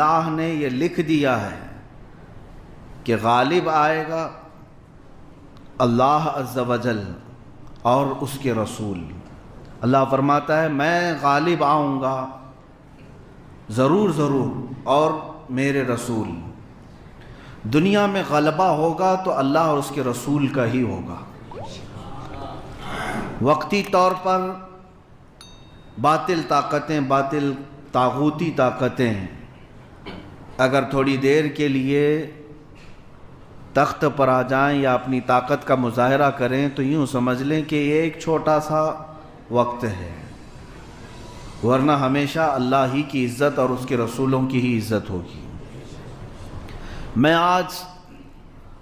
اللہ نے یہ لکھ دیا ہے کہ غالب آئے گا اللہ عز و جل اور اس کے رسول۔ اللہ فرماتا ہے میں غالب آؤں گا ضرور اور میرے رسول۔ دنیا میں غلبہ ہوگا تو اللہ اور اس کے رسول کا ہی ہوگا۔ وقتی طور پر باطل طاقتیں، باطل طاغوتی طاقتیں اگر تھوڑی دیر کے لیے تخت پر آ جائیں یا اپنی طاقت کا مظاہرہ کریں تو یوں سمجھ لیں کہ یہ ایک چھوٹا سا وقت ہے، ورنہ ہمیشہ اللہ ہی کی عزت اور اس کے رسولوں کی ہی عزت ہوگی۔ میں آج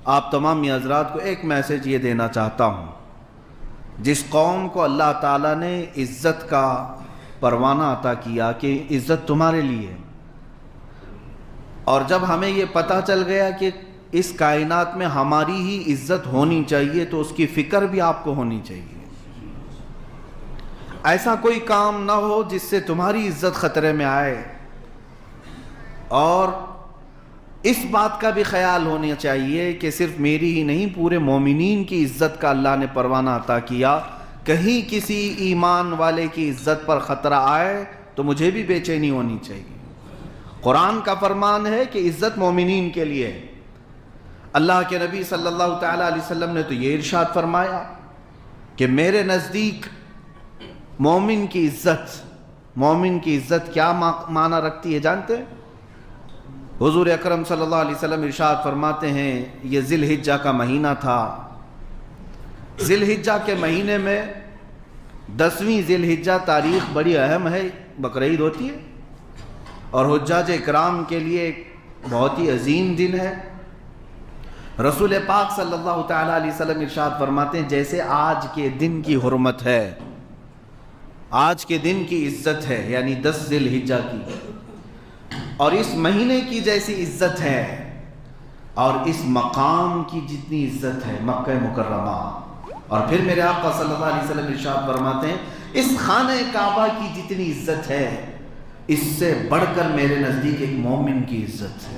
آپ تمام حضرات کو ایک میسج یہ دینا چاہتا ہوں، جس قوم کو اللہ تعالیٰ نے عزت کا پروانہ عطا کیا کہ عزت تمہارے لیے، اور جب ہمیں یہ پتہ چل گیا کہ اس کائنات میں ہماری ہی عزت ہونی چاہیے تو اس کی فکر بھی آپ کو ہونی چاہیے۔ ایسا کوئی کام نہ ہو جس سے تمہاری عزت خطرے میں آئے، اور اس بات کا بھی خیال ہونا چاہیے کہ صرف میری ہی نہیں پورے مومنین کی عزت کا اللہ نے پروانہ عطا کیا۔ کہیں کسی ایمان والے کی عزت پر خطرہ آئے تو مجھے بھی بے چینی ہونی چاہیے۔ قرآن کا فرمان ہے کہ عزت مومنین کے لیے۔ اللہ کے نبی صلی اللہ تعالیٰ علیہ وسلم نے تو یہ ارشاد فرمایا کہ میرے نزدیک مومن کی عزت کیا معنی رکھتی ہے جانتے ہیں؟ حضور اکرم صلی اللہ علیہ وسلم ارشاد فرماتے ہیں یہ ذی الحجہ کا مہینہ تھا۔ ذی الحجہ کے مہینے میں 10ویں ذی الحجہ تاریخ بڑی اہم ہے، بقرعید ہوتی ہے، اور حجاج اکرام کے لیے ایک بہت ہی عظیم دن ہے۔ رسول پاک صلی اللہ تعالیٰ علیہ وسلم ارشاد فرماتے ہیں جیسے آج کے دن کی حرمت ہے، آج کے دن کی عزت ہے، یعنی 10 ذی الحجہ کی، اور اس مہینے کی جیسی عزت ہے اور اس مقام کی جتنی عزت ہے مکہ مکرمہ۔ اور پھر میرے آقا صلی اللہ علیہ وسلم ارشاد فرماتے ہیں اس خانہ کعبہ کی جتنی عزت ہے اس سے بڑھ کر میرے نزدیک ایک مومن کی عزت ہے۔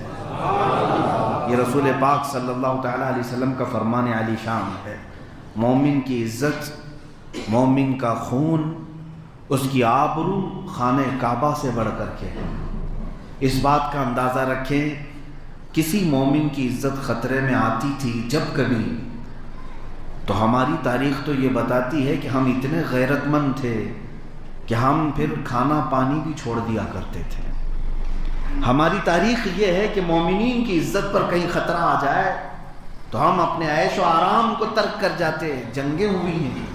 یہ رسول پاک صلی اللہ تعالیٰ علیہ وسلم کا فرمان عالی شان ہے۔ مومن کی عزت، مومن کا خون، اس کی آبرو خانہ کعبہ سے بڑھ کر کے ہے۔ اس بات کا اندازہ رکھیں، کسی مومن کی عزت خطرے میں آتی تھی جب کبھی، تو ہماری تاریخ تو یہ بتاتی ہے کہ ہم اتنے غیرت مند تھے کہ ہم پھر کھانا پانی بھی چھوڑ دیا کرتے تھے۔ ہماری تاریخ یہ ہے کہ مومنین کی عزت پر کہیں خطرہ آ جائے تو ہم اپنے عیش و آرام کو ترک کر جاتے۔ جنگیں ہوئی ہیں،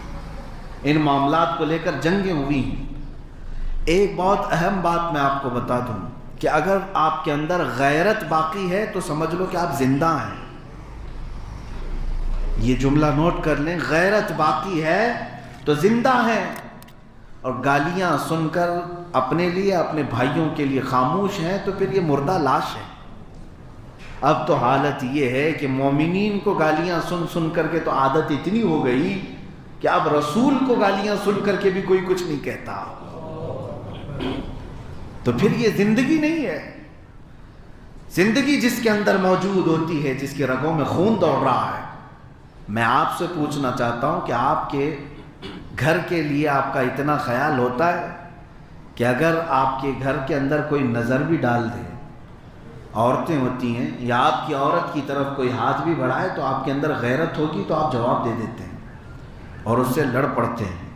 ان معاملات کو لے کر جنگیں ہوئی ہیں۔ ایک بہت اہم بات میں آپ کو بتا دوں کہ اگر آپ کے اندر غیرت باقی ہے تو سمجھ لو کہ آپ زندہ ہیں۔ یہ جملہ نوٹ کر لیں، غیرت باقی ہے تو زندہ ہیں، اور گالیاں سن کر اپنے لیے اپنے بھائیوں کے لیے خاموش ہیں تو پھر یہ مردہ لاش ہے۔ اب تو حالت یہ ہے کہ مومنین کو گالیاں سن کر کے تو عادت اتنی ہو گئی کہ اب رسول کو گالیاں سن کر کے بھی کوئی کچھ نہیں کہتا۔ تو پھر یہ زندگی نہیں ہے۔ زندگی جس کے اندر موجود ہوتی ہے، جس کے رگوں میں خون دوڑ رہا ہے۔ میں آپ سے پوچھنا چاہتا ہوں کہ آپ کے گھر کے لیے آپ کا اتنا خیال ہوتا ہے کہ اگر آپ کے گھر کے اندر کوئی نظر بھی ڈال دے، عورتیں ہوتی ہیں، یا آپ کی عورت کی طرف کوئی ہاتھ بھی بڑھائے تو آپ کے اندر غیرت ہوگی تو آپ جواب دے دیتے ہیں اور اس سے لڑ پڑتے ہیں۔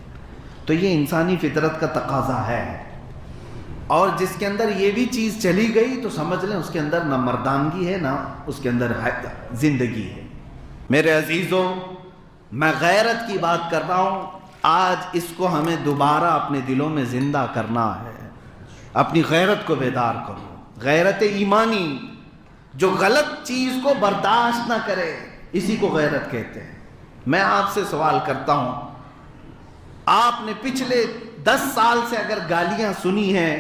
تو یہ انسانی فطرت کا تقاضا ہے، اور جس کے اندر یہ بھی چیز چلی گئی تو سمجھ لیں اس کے اندر نہ مردانگی ہے نہ اس کے اندر زندگی ہے۔ میرے عزیزوں، میں غیرت کی بات کر رہا ہوں، آج اس کو ہمیں دوبارہ اپنے دلوں میں زندہ کرنا ہے۔ اپنی غیرت کو بیدار کرو، غیرت ایمانی، جو غلط چیز کو برداشت نہ کرے اسی کو غیرت کہتے ہیں۔ میں آپ سے سوال کرتا ہوں، آپ نے پچھلے 10 سال سے اگر گالیاں سنی ہیں،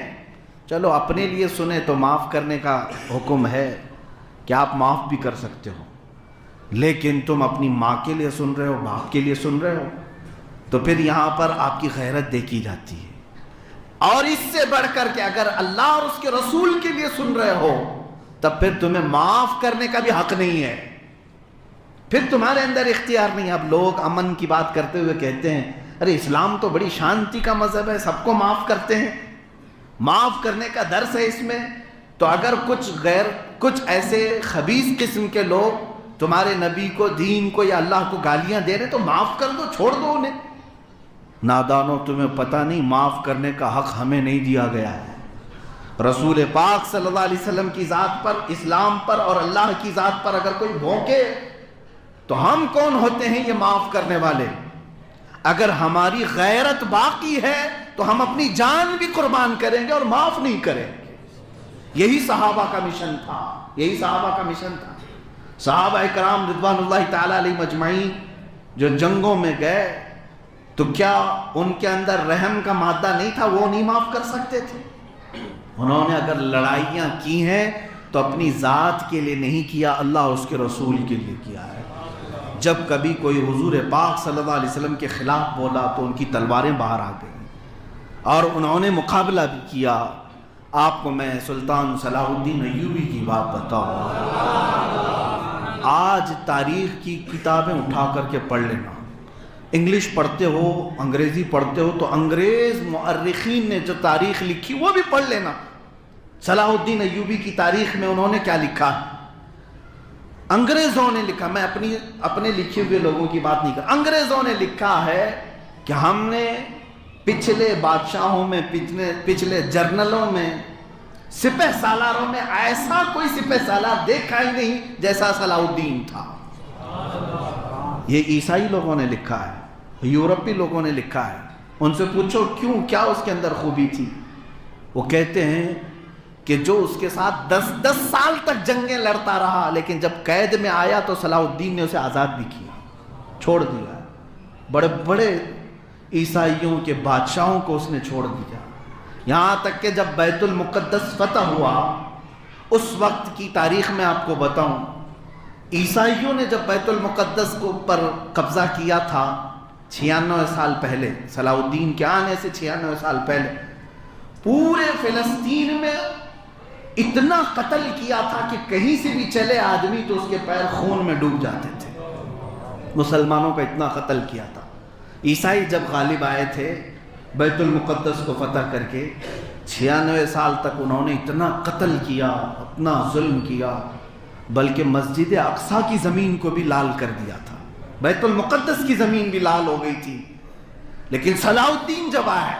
چلو اپنے لیے سنے تو معاف کرنے کا حکم ہے کہ آپ معاف بھی کر سکتے ہو، لیکن تم اپنی ماں کے لیے سن رہے ہو، باپ کے لیے سن رہے ہو، تو پھر یہاں پر آپ کی غیرت دیکھی جاتی ہے۔ اور اس سے بڑھ کر کے اگر اللہ اور اس کے رسول کے لیے سن رہے ہو تب پھر تمہیں معاف کرنے کا بھی حق نہیں ہے، پھر تمہارے اندر اختیار نہیں۔ اب لوگ امن کی بات کرتے ہوئے کہتے ہیں ارے اسلام تو بڑی شانتی کا مذہب ہے، سب کو معاف کرتے ہیں، معاف کرنے کا درس ہے اس میں۔ تو اگر کچھ ایسے خبیث قسم کے لوگ تمہارے نبی کو، دین کو یا اللہ کو گالیاں دے رہے تو معاف کر دو، چھوڑ دو انہیں۔ نادانو تمہیں پتہ نہیں معاف کرنے کا حق ہمیں نہیں دیا گیا ہے۔ رسول پاک صلی اللہ علیہ وسلم کی ذات پر، اسلام پر اور اللہ کی ذات پر اگر کوئی بھونکے تو ہم کون ہوتے ہیں یہ معاف کرنے والے؟ اگر ہماری غیرت باقی ہے تو ہم اپنی جان بھی قربان کریں گے اور معاف نہیں کریں گے۔ یہی صحابہ کا مشن تھا، یہی صحابہ کا مشن تھا۔ صحابہ کرام رضوان اللہ تعالی علیہ مجمعین جو جنگوں میں گئے تو کیا ان کے اندر رحم کا مادہ نہیں تھا؟ وہ نہیں معاف کر سکتے تھے؟ انہوں نے اگر لڑائیاں کی ہیں تو اپنی ذات کے لیے نہیں کیا، اللہ اور اس کے رسول کے لیے کیا ہے۔ جب کبھی کوئی حضور پاک صلی اللہ علیہ وسلم کے خلاف بولا تو ان کی تلواریں باہر آ گئیں اور انہوں نے مقابلہ بھی کیا۔ آپ کو میں سلطان صلاح الدین ایوبی کی بات بتاؤں، آج تاریخ کی کتابیں اٹھا کر کے پڑھ لینا، انگلش پڑھتے ہو، انگریزی پڑھتے ہو تو انگریز مؤرخین نے جو تاریخ لکھی وہ بھی پڑھ لینا۔ صلاح الدین ایوبی کی تاریخ میں انہوں نے کیا لکھا ہے؟ انگریزوں نے لکھا، میں اپنے لکھے ہوئے لوگوں کی بات نہیں کر، انگریزوں نے لکھا ہے کہ ہم نے پچھلے بادشاہوں میں، پچھلے جرنلوں میں، سپہ سالاروں میں ایسا کوئی سپہ سالار دیکھا ہی نہیں جیسا صلاح الدین تھا۔ یہ عیسائی لوگوں نے لکھا ہے، یورپی لوگوں نے لکھا ہے۔ ان سے پوچھو کیوں، کیا اس کے اندر خوبی تھی؟ وہ کہتے ہیں کہ جو اس کے ساتھ 10 سال تک جنگیں لڑتا رہا، لیکن جب قید میں آیا تو صلاح الدین نے اسے آزاد بھی کیا، چھوڑ دیا۔ بڑے بڑے عیسائیوں کے بادشاہوں کو اس نے چھوڑ دیا، یہاں تک کہ جب بیت المقدس فتح ہوا، اس وقت کی تاریخ میں آپ کو بتاؤں، عیسائیوں نے جب بیت المقدس کو پر قبضہ کیا تھا 96 سال پہلے، صلاح الدین کے آنے سے 96 سال پہلے، پورے فلسطین میں اتنا قتل کیا تھا کہ کہیں سے بھی چلے آدمی تو اس کے پیر خون میں ڈوب جاتے تھے۔ مسلمانوں کا اتنا قتل کیا تھا۔ عیسائی جب غالب آئے تھے بیت المقدس کو فتح کر کے، 96 سال تک انہوں نے اتنا قتل کیا، اتنا ظلم کیا، بلکہ مسجد اقصیٰ کی زمین کو بھی لال کر دیا تھا، بیت المقدس کی زمین بھی لال ہو گئی تھی۔ لیکن صلاح الدین جب آئے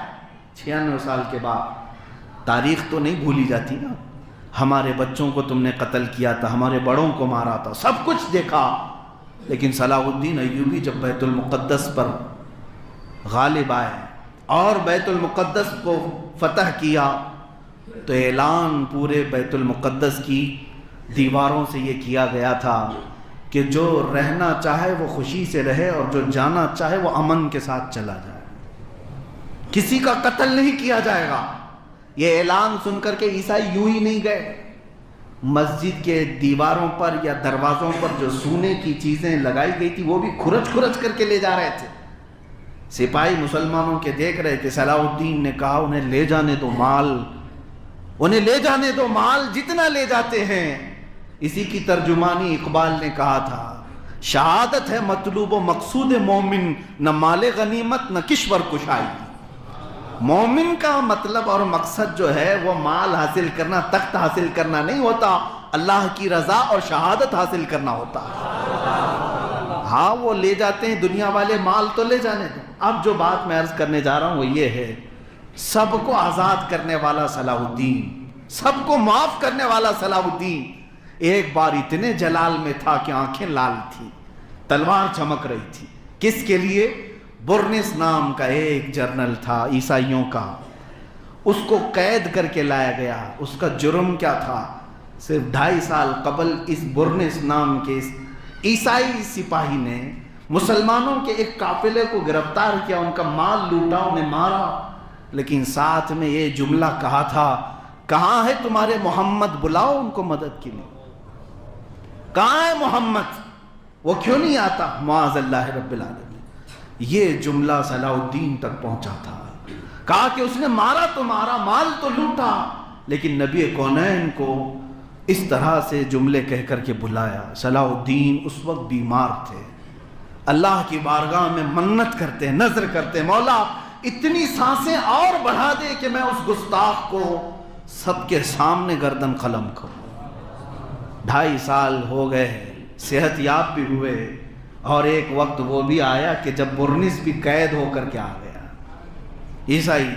96 سال کے بعد، تاریخ تو نہیں بھولی جاتی نا، ہمارے بچوں کو تم نے قتل کیا تھا، ہمارے بڑوں کو مارا تھا، سب کچھ دیکھا، لیکن صلاح الدین ایوبی جب بیت المقدس پر غالب آئے اور بیت المقدس کو فتح کیا تو اعلان پورے بیت المقدس کی دیواروں سے یہ کیا گیا تھا کہ جو رہنا چاہے وہ خوشی سے رہے اور جو جانا چاہے وہ امن کے ساتھ چلا جائے، کسی کا قتل نہیں کیا جائے گا۔ یہ اعلان سن کر کے عیسائی یوں ہی نہیں گئے، مسجد کے دیواروں پر یا دروازوں پر جو سونے کی چیزیں لگائی گئی تھی وہ بھی کھرچ کھرچ کر کے لے جا رہے تھے۔ سپاہی مسلمانوں کے دیکھ رہے تھے۔ صلاح الدین نے کہا انہیں لے جانے دو مال، انہیں لے جانے دو مال، جتنا لے جاتے ہیں۔ اسی کی ترجمانی اقبال نے کہا تھا، شہادت ہے مطلوب و مقصود مومن، نہ مال غنیمت نہ کشور کشائی۔ مومن کا مطلب اور مقصد جو ہے وہ مال حاصل کرنا، تخت حاصل کرنا نہیں ہوتا، اللہ کی رضا اور شہادت حاصل کرنا ہوتا ہے۔ ہاں وہ لے جاتے ہیں دنیا والے، مال تو لے جانے دو۔ اب جو بات میں عرض کرنے جا رہا ہوں وہ یہ ہے، سب کو آزاد کرنے والا صلاح الدین، سب کو معاف کرنے والا صلاح الدین ایک بار اتنے جلال میں تھا کہ آنکھیں لال تھی، تلوار چمک رہی تھی۔ کس کے لیے؟ برنس نام کا ایک جرنل تھا عیسائیوں کا، اس کو قید کر کے لایا گیا۔ اس کا جرم کیا تھا؟ صرف 2.5 سال قبل اس برنس نام کے اس عیسائی سپاہی نے مسلمانوں کے ایک قافلے کو گرفتار کیا، ان کا مال لوٹا، انہیں مارا، لیکن ساتھ میں یہ جملہ کہا تھا، کہاں ہے تمہارے محمد، بلاؤ ان کو مدد کے لیے۔ کہاں ہے محمد، وہ کیوں نہیں آتا؟ معاذ اللہ رب العالمین۔ یہ جملہ صلاح الدین تک پہنچا تھا۔ کہا کہ اس نے مارا تو مارا، مال تو لوٹا، لیکن نبی کونین کو اس طرح سے جملے کہہ کر کے بلایا۔ صلاح الدین اس وقت بیمار تھے، اللہ کی بارگاہ میں منت کرتے، نذر کرتے، مولا اتنی سانسیں اور بڑھا دے کہ میں اس گستاخ کو سب کے سامنے گردن قلم کروں۔ 2.5 سال ہو گئے، صحت یاب بھی ہوئے، اور ایک وقت وہ بھی آیا کہ جب برنس بھی قید ہو کر کے آ گیا۔ عیسائی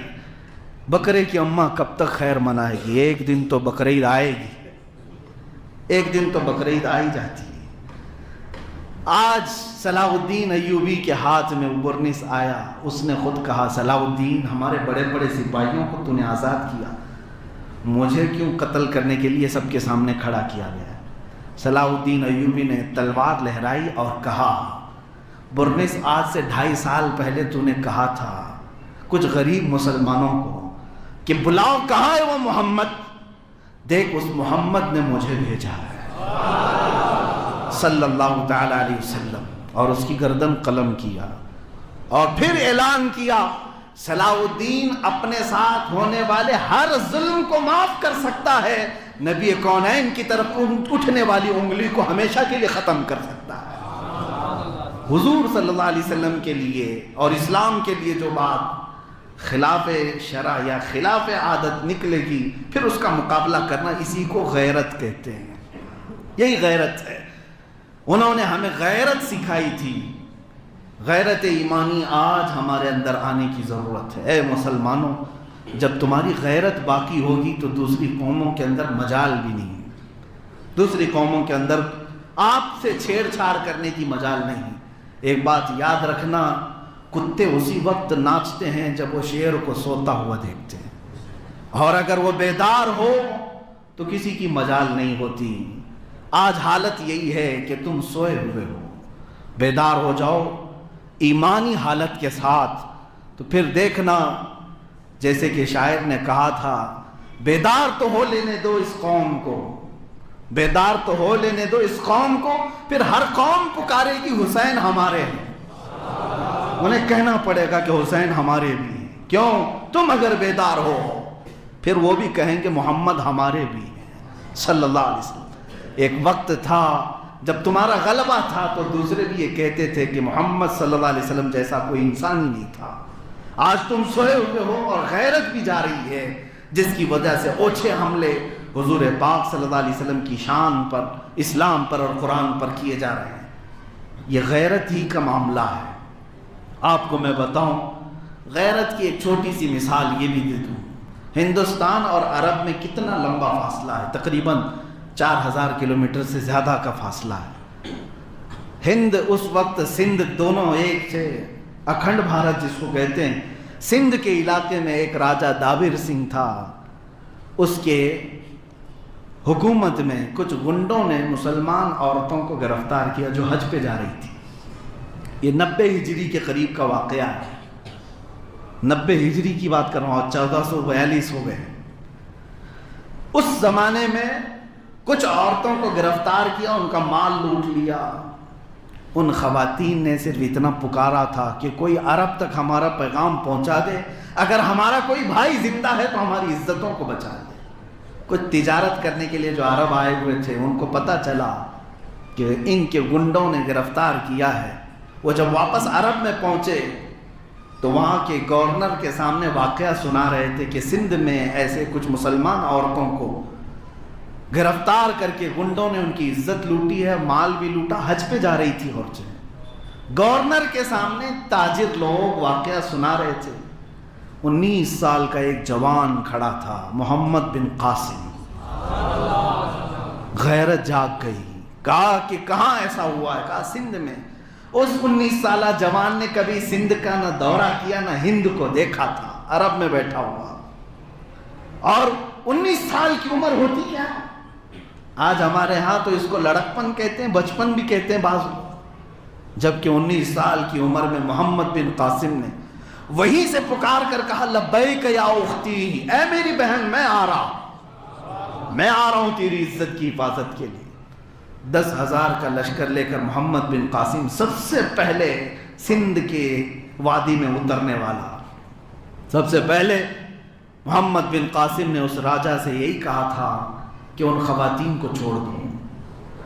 بکرے کی اماں کب تک خیر منائے گی؟ ایک دن تو بقرعید آئے گی، ایک دن تو بقرعید آئی جاتی ہے۔ آج صلاح الدین ایوبی کے ہاتھ میں برنس آیا، اس نے خود کہا صلاح الدین ہمارے بڑے بڑے سپاہیوں کو تو نے آزاد کیا، مجھے کیوں قتل کرنے کے لیے سب کے سامنے کھڑا کیا گیا؟ صلاح الدین ایوبی نے تلوار لہرائی اور کہا برنس آج سے 2.5 سال پہلے تو نے کہا تھا کچھ غریب مسلمانوں کو کہ بلاؤ کہاں ہے وہ محمد، دیکھ اس محمد نے مجھے بھیجا ہے صلی اللہ تعالی علیہ وسلم، اور اس کی گردن قلم کیا، اور پھر اعلان کیا صلاح الدین اپنے ساتھ ہونے والے ہر ظلم کو معاف کر سکتا ہے، نبی کونین کی طرف اٹھنے والی انگلی کو ہمیشہ کے لیے ختم کر سکتا ہے۔ حضور صلی اللہ علیہ وسلم کے لیے اور اسلام کے لیے جو بات خلاف شرع یا خلاف عادت نکلے گی، پھر اس کا مقابلہ کرنا، اسی کو غیرت کہتے ہیں۔ یہی غیرت ہے، انہوں نے ہمیں غیرت سکھائی تھی، غیرت ایمانی آج ہمارے اندر آنے کی ضرورت ہے۔ اے مسلمانوں، جب تمہاری غیرت باقی ہوگی تو دوسری قوموں کے اندر مجال بھی نہیں، دوسری قوموں کے اندر آپ سے چھیڑ چھاڑ کرنے کی مجال نہیں۔ ایک بات یاد رکھنا، کتے اسی وقت ناچتے ہیں جب وہ شیر کو سوتا ہوا دیکھتے ہیں، اور اگر وہ بیدار ہو تو کسی کی مجال نہیں ہوتی۔ آج حالت یہی ہے کہ تم سوئے ہوئے ہو، بیدار ہو جاؤ ایمانی حالت کے ساتھ، تو پھر دیکھنا جیسے کہ شاعر نے کہا تھا بیدار تو ہو لینے دو اس قوم کو، بیدار تو ہو لینے دو اس قوم کو، پھر ہر قوم پکارے گی حسین ہمارے ہیں، انہیں کہنا پڑے گا کہ حسین ہمارے بھی ہیں، کیوں؟ تم اگر بیدار ہو پھر وہ بھی کہیں گے محمد ہمارے بھی ہیں صلی اللہ علیہ وسلم۔ ایک وقت تھا جب تمہارا غلبہ تھا تو دوسرے بھی یہ کہتے تھے کہ محمد صلی اللہ علیہ وسلم جیسا کوئی انسان ہی نہیں تھا۔ آج تم سوئے ہوئے ہو اور غیرت بھی جا رہی ہے، جس کی وجہ سے اوچھے حملے حضور پاک صلی اللہ علیہ وسلم کی شان پر، اسلام پر اور قرآن پر کیے جا رہے ہیں۔ یہ غیرت ہی کا معاملہ ہے۔ آپ کو میں بتاؤں، غیرت کی ایک چھوٹی سی مثال یہ بھی دے دوں۔ ہندوستان اور عرب میں کتنا لمبا فاصلہ ہے؟ تقریباً 4000 کلومیٹر سے زیادہ کا فاصلہ ہے۔ ہند اس وقت سندھ دونوں ایک تھے، اکھنڈ بھارت جس کو کہتے ہیں۔ سندھ کے علاقے میں ایک راجہ دابر سنگھ تھا، اس کے حکومت میں کچھ گنڈوں نے مسلمان عورتوں کو گرفتار کیا جو حج پہ جا رہی تھی۔ یہ 90 ہجری کے قریب کا واقعہ ہے، 90 ہجری کی بات کر رہا ہوں، 1442 ہو گئے۔ اس زمانے میں کچھ عورتوں کو گرفتار کیا، ان کا مال لوٹ لیا۔ ان خواتین نے صرف اتنا پکارا تھا کہ کوئی عرب تک ہمارا پیغام پہنچا دے، اگر ہمارا کوئی بھائی زندہ ہے تو ہماری عزتوں کو بچا دے۔ کچھ تجارت کرنے کے لیے جو عرب آئے ہوئے تھے، ان کو پتہ چلا کہ ان کے گنڈوں نے گرفتار کیا ہے۔ وہ جب واپس عرب میں پہنچے تو وہاں کے گورنر کے سامنے واقعہ سنا رہے تھے کہ سندھ میں ایسے کچھ مسلمان عورتوں کو گرفتار کر کے گنڈوں نے ان کی عزت لوٹی ہے، مال بھی لوٹا، حج پہ جا رہی تھی عورتیں۔ گورنر کے سامنے تاجر لوگ واقعہ سنا رہے تھے۔ 19 سال کا ایک جوان کھڑا تھا، محمد بن قاسم۔ غیرت جاگ گئی، کہا کہ کہاں ایسا ہوا ہے؟ کہا سندھ میں۔ اس 19 سالہ جوان نے کبھی سندھ کا نہ دورہ کیا نہ ہند کو دیکھا تھا، عرب میں بیٹھا ہوا، اور 19 سال کی عمر ہوتی کیا؟ آج ہمارے ہاں تو اس کو لڑکپن کہتے ہیں، بچپن بھی کہتے ہیں بعض لوگ، جبکہ 19 سال کی عمر میں محمد بن قاسم نے وہیں سے پکار کر کہا لبیک یا اختی، اے میری بہن میں آ رہا ہوں تیری عزت کی حفاظت کے لیے۔ 10,000 کا لشکر لے کر محمد بن قاسم سب سے پہلے سندھ کے وادی میں اترنے والا، سب سے پہلے محمد بن قاسم نے اس راجا سے یہی کہا تھا کہ ان خواتین کو چھوڑ دو،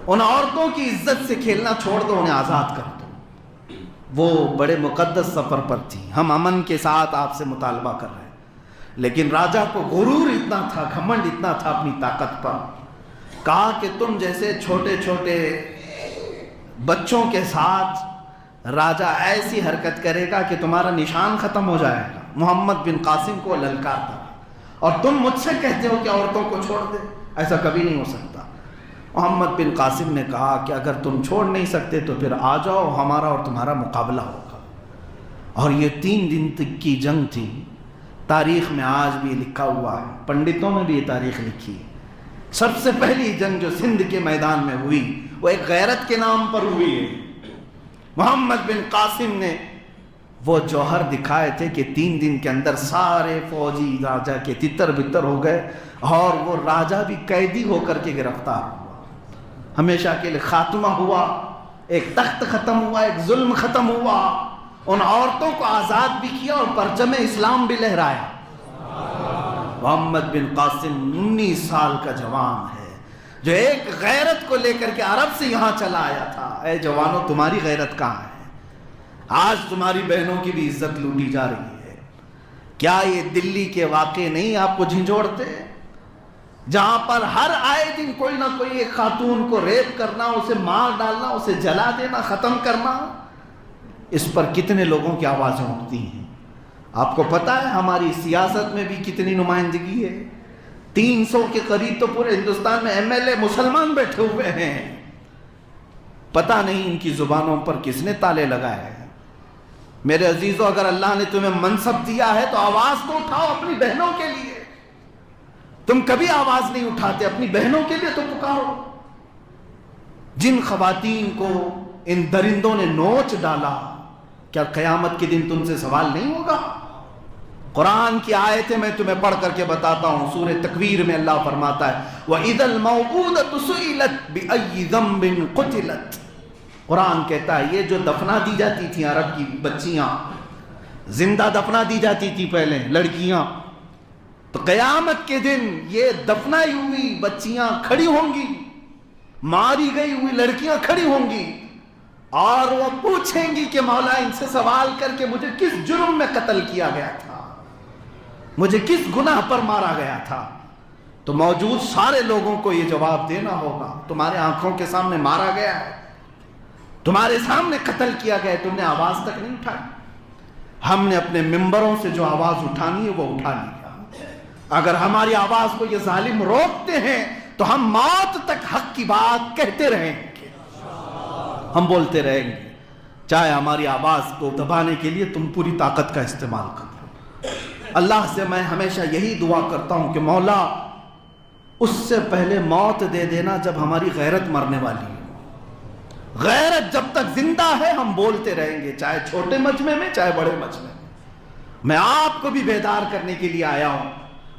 ان عورتوں کی عزت سے کھیلنا چھوڑ دو، انہیں آزاد کر دو۔ وہ بڑے مقدس سفر پر تھی، ہم امن کے ساتھ آپ سے مطالبہ کر رہے ہیں، لیکن راجا کو غرور اتنا تھا، گھمنڈ اتنا تھا اپنی طاقت پر، کہا کہ تم جیسے چھوٹے چھوٹے بچوں کے ساتھ راجا ایسی حرکت کرے گا کہ تمہارا نشان ختم ہو جائے گا۔ محمد بن قاسم کو للکارتا، اور تم مجھ سے کہتے ہو کہ عورتوں کو چھوڑ دے، ایسا کبھی نہیں ہو سکتا۔ محمد بن قاسم نے کہا کہ اگر تم چھوڑ نہیں سکتے تو پھر آ جاؤ، ہمارا اور تمہارا مقابلہ ہوگا۔ اور یہ 3 دن تک کی جنگ تھی، تاریخ میں آج بھی لکھا ہوا ہے، پنڈتوں نے بھی یہ تاریخ لکھی ہے۔ سب سے پہلی جنگ جو سندھ کے میدان میں ہوئی وہ ایک غیرت کے نام پر ہوئی ہے۔ محمد بن قاسم نے وہ جوہر دکھائے تھے کہ 3 دن کے اندر سارے فوجی راجا کے تتر بتر ہو گئے، اور وہ راجا بھی قیدی ہو کر کے گرفتار ہوا، ہمیشہ کے لیے خاتمہ ہوا، ایک تخت ختم ہوا، ایک ظلم ختم ہوا، ان عورتوں کو آزاد بھی کیا اور پرچم اسلام بھی لہرایا۔ محمد بن قاسم 19 سال کا جوان ہے جو ایک غیرت کو لے کر کے عرب سے یہاں چلا آیا تھا۔ اے جوانوں، تمہاری غیرت کہاں ہے؟ آج تمہاری بہنوں کی بھی عزت لوٹی جا رہی ہے۔ کیا یہ دلی کے واقعے نہیں آپ کو جھنجھوڑتے، جہاں پر ہر آئے دن کوئی نہ کوئی ایک خاتون کو ریپ کرنا، اسے مار ڈالنا، اسے جلا دینا، ختم کرنا؟ اس پر کتنے لوگوں کی آوازیں اٹھتی ہیں؟ آپ کو پتہ ہے ہماری سیاست میں بھی کتنی نمائندگی ہے؟ 300 کے قریب تو پورے ہندوستان میں MLA مسلمان بیٹھے ہوئے ہیں۔ پتہ نہیں ان کی زبانوں پر کس نے تالے لگائے ہیں۔ میرے عزیزوں، اگر اللہ نے تمہیں منصب دیا ہے تو آواز تو اٹھاؤ اپنی بہنوں کے لیے۔ تم کبھی آواز نہیں اٹھاتے، اپنی بہنوں کے لیے تو پکارو۔ جن خواتین کو ان درندوں نے نوچ ڈالا، کیا قیامت کے دن تم سے سوال نہیں ہوگا؟ قرآن کی آیتیں میں تمہیں پڑھ کر کے بتاتا ہوں۔ سورہ تکویر میں اللہ فرماتا ہے وَإِذَا الْمَوْءُودَةُ سُئِلَتْ بِأَيِّ ذَنبٍ قُتِلَتْ۔ قرآن کہتا ہے یہ جو دفنا دی جاتی تھیں عرب کی بچیاں، زندہ دفنا دی جاتی تھی پہلے لڑکیاں، تو قیامت کے دن یہ دفنائی ہوئی بچیاں کھڑی ہوں گی، ماری گئی ہوئی لڑکیاں کھڑی ہوں گی، اور وہ پوچھیں گی کہ مولا ان سے سوال کر کے مجھے کس جرم میں قتل کیا گیا تھا، مجھے کس گناہ پر مارا گیا تھا؟ تو موجود سارے لوگوں کو یہ جواب دینا ہوگا، تمہارے آنکھوں کے سامنے مارا گیا ہے، تمہارے سامنے قتل کیا گیا ہے، تم نے آواز تک نہیں اٹھائی۔ ہم نے اپنے ممبروں سے جو آواز اٹھانی ہے وہ اٹھا لیا۔ اگر ہماری آواز کو یہ ظالم روکتے ہیں تو ہم موت تک حق کی بات کہتے رہیں گے، ہم بولتے رہیں گے، چاہے ہماری آواز کو دبانے کے لیے تم پوری طاقت کا استعمال کرو۔ اللہ سے میں ہمیشہ یہی دعا کرتا ہوں کہ مولا اس سے پہلے موت دے دینا جب ہماری غیرت مرنے والی ہو۔ غیرت جب تک زندہ ہے ہم بولتے رہیں گے، چاہے چھوٹے مجمع میں چاہے بڑے مجمع میں۔ میں آپ کو بھی بیدار کرنے کے لیے آیا ہوں۔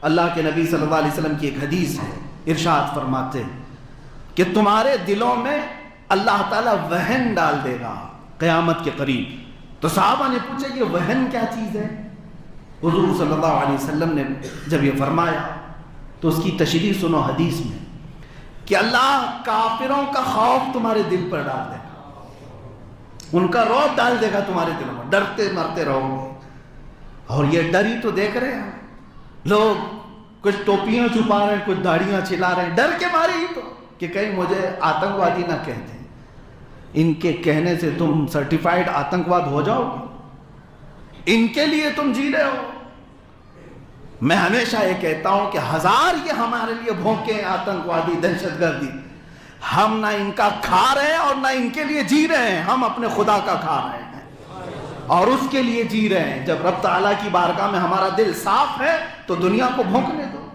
اللہ کے نبی صلی اللہ علیہ وسلم کی ایک حدیث ہے، ارشاد فرماتے کہ تمہارے دلوں میں اللہ تعالیٰ وہن ڈال دے گا قیامت کے قریب۔ تو صحابہ نے پوچھا کہ وہن کیا چیز ہے؟ حضور صلی اللہ علیہ وسلم نے جب یہ فرمایا تو اس کی تشریح سنو حدیث میں کہ اللہ کافروں کا خوف تمہارے دل پر ڈال دے گا، ان کا رعب ڈال دے گا تمہارے دلوں میں، ڈرتے مرتے رہو گے۔ اور یہ ڈر ہی تو دیکھ رہے ہیں لوگ، کچھ ٹوپیاں چھپا رہے ہیں، کچھ داڑیاں چلا رہے ہیں، ڈر کے مارے ہی تو کہ کہیں مجھے آتنکوادی نہ کہتے ہیں۔ ان کے کہنے سے تم سرٹیفائیڈ آتنکواد ہو جاؤ گے، ان کے لیے تم جی رہے ہو۔ میں ہمیشہ یہ کہتا ہوں کہ 1000 یہ ہمارے لیے بھونکے آتنکوادی دہشت گردی، ہم نہ ان کا کھا رہے ہیں اور نہ ان کے لیے جی رہے ہیں، ہم اپنے خدا کا کھا رہے ہیں اور اس کے لیے جی رہے ہیں۔ جب رب تعالیٰ کی بارگاہ میں ہمارا دل صاف ہے تو دنیا کو بھونکنے دو،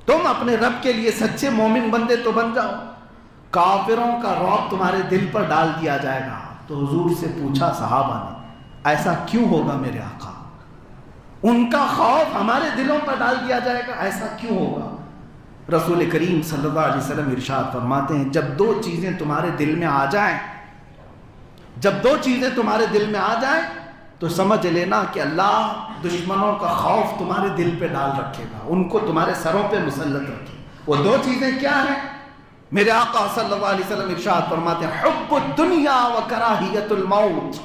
تم اپنے رب کے لیے سچے مومن بندے تو بن جاؤ۔ کافروں کا رعب تمہارے دل پر ڈال دیا جائے گا۔ تو حضور سے پوچھا صحابہ نے ایسا کیوں ہوگا میرے آقا؟ ان کا خوف ہمارے دلوں پر ڈال دیا جائے گا، ایسا کیوں ہوگا؟ رسول کریم صلی اللہ علیہ وسلم ارشاد فرماتے ہیں جب 2 چیزیں تمہارے دل میں آ جائیں، جب 2 چیزیں تمہارے دل میں آ جائیں تو سمجھ لینا کہ اللہ دشمنوں کا خوف تمہارے دل پہ ڈال رکھے گا، ان کو تمہارے سروں پہ مسلط رکھے گا۔ وہ دو چیزیں کیا ہیں؟ میرے آقا صلی اللہ علیہ وسلم ارشاد فرماتے ہیں حب الدنیا و کراہیت الموت،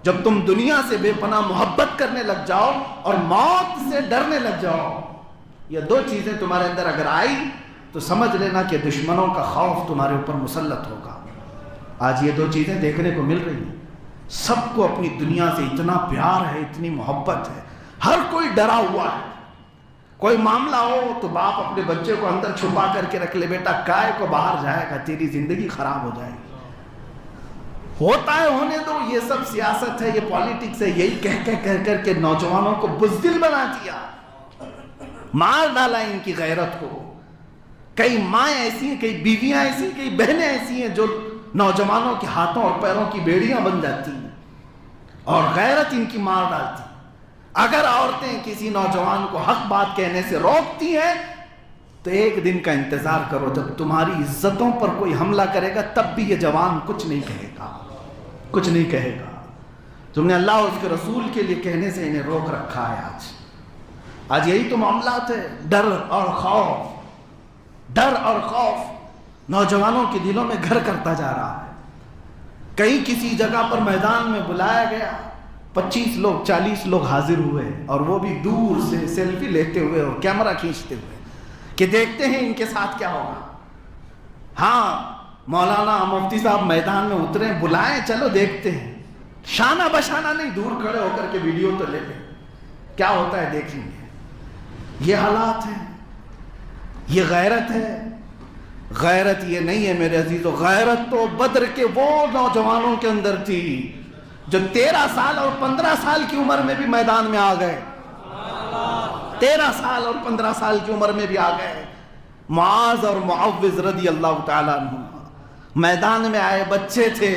جب تم دنیا سے بے پناہ محبت کرنے لگ جاؤ اور موت سے ڈرنے لگ جاؤ، یہ دو چیزیں تمہارے اندر اگر آئی تو سمجھ لینا کہ دشمنوں کا خوف تمہارے اوپر مسلط ہوگا۔ آج یہ دو چیزیں دیکھنے کو مل رہی ہیں، سب کو اپنی دنیا سے اتنا پیار ہے، اتنی محبت ہے، ہر کوئی ڈرا ہوا ہے۔ کوئی معاملہ ہو تو باپ اپنے بچے کو اندر چھپا کر کے رکھ لے، بیٹا کائے کو باہر جائے گا، تیری زندگی خراب ہو جائے گی، ہوتا ہے ہونے دو، یہ سب سیاست ہے، یہ پالیٹکس ہے، یہی کہہ کر کے نوجوانوں کو بزدل بنا دیا، مار ڈالا ان کی غیرت کو۔ کئی مائیں ایسی ہیں، کئی بیویاں ایسی ہیں، کئی بہنیں ایسی ہیں جو نوجوانوں کے ہاتھوں اور پیروں کی بیڑیاں بن جاتی ہیں اور غیرت ان کی مار ڈالتی ہے۔ اگر عورتیں کسی نوجوان کو حق بات کہنے سے روکتی ہیں تو ایک دن کا انتظار کرو، جب تمہاری عزتوں پر کوئی حملہ کرے گا تب بھی یہ جوان کچھ نہیں کہے گا، کچھ نہیں کہے گا۔ تم نے اللہ اور اس کے رسول کے لیے کہنے سے انہیں روک رکھا ہے۔ آج یہی تو معاملات ہے، ڈر اور خوف، ڈر اور خوف نوجوانوں کے دلوں میں گھر کرتا جا رہا ہے۔ کہیں کسی جگہ پر میدان میں بلایا گیا، 25 لوگ 40 لوگ حاضر ہوئے اور وہ بھی دور سے سیلفی لیتے ہوئے اور کیمرہ کھینچتے ہوئے کہ دیکھتے ہیں ان کے ساتھ کیا ہوگا۔ ہاں مولانا مفتی صاحب میدان میں اترے، بلائیں، چلو دیکھتے ہیں، شانہ بشانہ نہیں، دور کھڑے ہو کر کے ویڈیو تو لے لیں، کیا ہوتا ہے دیکھیں گے۔ یہ حالات ہیں، یہ غیرت ہے۔ غیرت یہ نہیں ہے میرے عزیزو، غیرت تو بدر کے وہ نوجوانوں کے اندر تھی جو 13 سال اور 15 سال کی عمر میں بھی میدان میں آ گئے، 13 سال اور 15 سال کی عمر میں بھی آ گئے۔ معاذ اور معوذ رضی اللہ تعالیٰ عنہ میدان میں آئے، بچے تھے،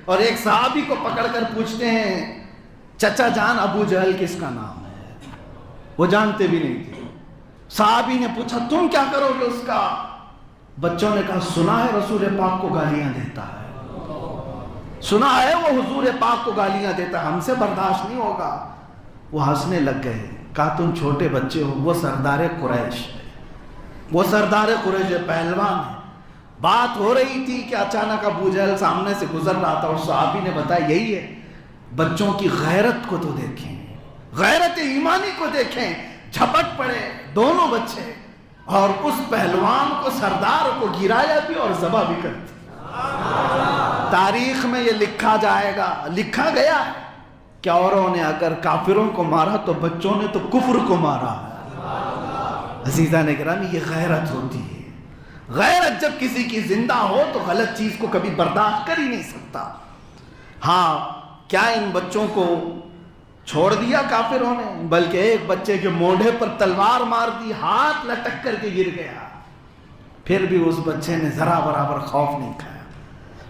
اور ایک صحابی کو پکڑ کر پوچھتے ہیں چچا جان ابو جہل کس کا نام ہے؟ وہ جانتے بھی نہیں تھے۔ صحابی نے پوچھا تم کیا کرو گے اس کا؟ بچوں نے کہا سنا ہے رسول پاک کو گالیاں دیتا ہے، سنا ہے وہ حضور پاک کو گالیاں دیتا ہے، ہم سے برداشت نہیں ہوگا۔ وہ ہنسنے لگ گئے، کہا تم چھوٹے بچے ہو، وہ سردار قریش ہے، وہ سردار قریش ہے، پہلوان ہے۔ بات ہو رہی تھی کہ اچانک ابو جہل سامنے سے گزر رہا تھا اور صحابی نے بتایا یہی ہے۔ بچوں کی غیرت کو تو دیکھیں، غیرت ایمانی کو دیکھیں، جھپٹ پڑے دونوں بچے اور اس پہلوان کو، سردار کو گرایا بھی اور ذبح بھی کر دیا۔ تاریخ میں یہ لکھا جائے گا، لکھا گیا ہے کہ اوروں نے اگر کافروں کو مارا تو بچوں نے تو کفر کو مارا ہے۔ عزیزان گرامی، یہ غیرت ہوتی ہے۔ غیرت جب کسی کی زندہ ہو تو غلط چیز کو کبھی برداشت کر ہی نہیں سکتا۔ ہاں کیا ان بچوں کو چھوڑ دیا کافروں نے؟ بلکہ ایک بچے کے موڈھے پر تلوار مار دی، ہاتھ لٹک کر کے گر گیا، پھر بھی اس بچے نے ذرا برابر خوف نہیں کھایا۔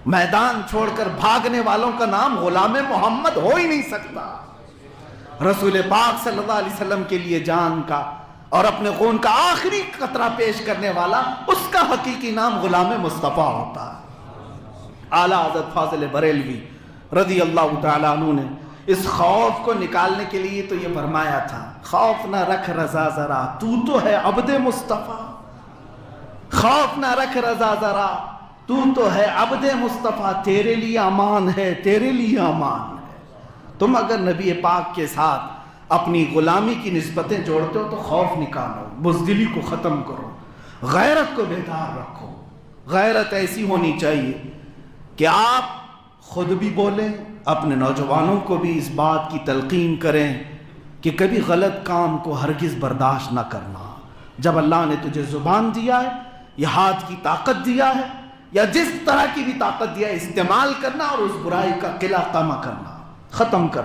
میدان چھوڑ کر بھاگنے والوں کا نام غلام محمد ہو ہی نہیں سکتا۔ رسول پاک صلی اللہ علیہ وسلم کے لیے جان کا اور اپنے خون کا آخری قطرہ پیش کرنے والا، اس کا حقیقی نام غلام مصطفیٰ ہوتا ہے۔ اعلیٰ حضرت فاضل بریلوی رضی اللہ تعالیٰ عنہ نے اس خوف کو نکالنے کے لیے تو یہ فرمایا تھا، خوف نہ رکھ رضا ذرا، تو ہے عبد مصطفیٰ، خوف نہ رکھ رضا ذرا، تو ہے عبد مصطفیٰ، تیرے لیے امان ہے، تیرے لیے امان ہے۔ تم اگر نبی پاک کے ساتھ اپنی غلامی کی نسبتیں جوڑتے ہو تو خوف نکالو، بزدلی کو ختم کرو، غیرت کو بیدار رکھو۔ غیرت ایسی ہونی چاہیے کہ آپ خود بھی بولیں، اپنے نوجوانوں کو بھی اس بات کی تلقین کریں کہ کبھی غلط کام کو ہرگز برداشت نہ کرنا۔ جب اللہ نے تجھے زبان دیا ہے، یہ ہاتھ کی طاقت دیا ہے، یا جس طرح کی بھی طاقت دیا ہے، استعمال کرنا اور اس برائی کا قلع قمع کرنا، ختم کرنا۔